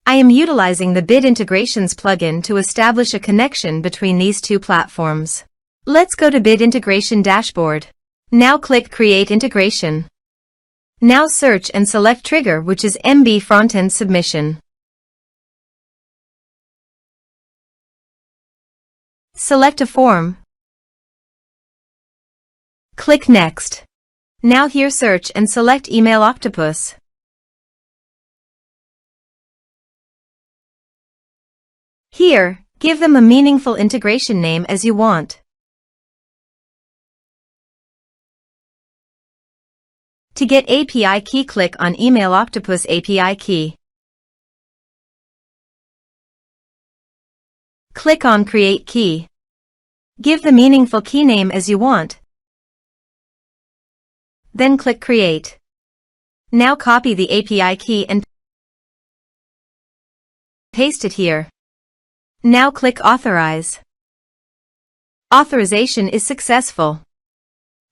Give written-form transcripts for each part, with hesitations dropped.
I am utilizing the Bid Integrations plugin to establish a connection between these two platforms. Let's go to Bid Integration Dashboard. Now click Create Integration. Now search and select Trigger, which is MB Frontend Submission. Select a form. Click Next. Now here search and select Email Octopus. Here, give them a meaningful integration name as you want. To get API key, click on Email Octopus API key. Click on Create Key. Give the meaningful key name as you want. Then click Create. Now copy the API key and paste it here. Now click Authorize. Authorization is successful.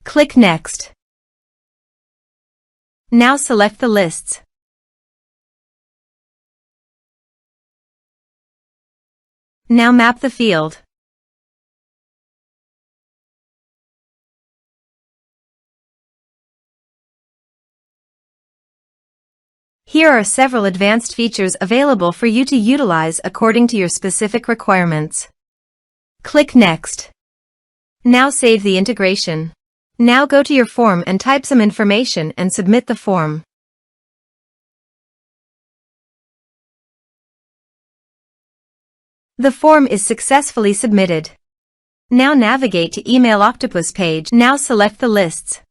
Click Next. Now select the lists. Now map the field. Here are several advanced features available for you to utilize according to your specific requirements. Click Next. Now save the integration. Now go to your form and type some information and submit the form. The form is successfully submitted. Now navigate to Email Octopus page. Now select the lists.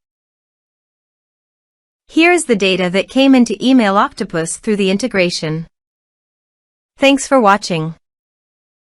Here is the data that came into Email Octopus through the integration. Thanks for watching.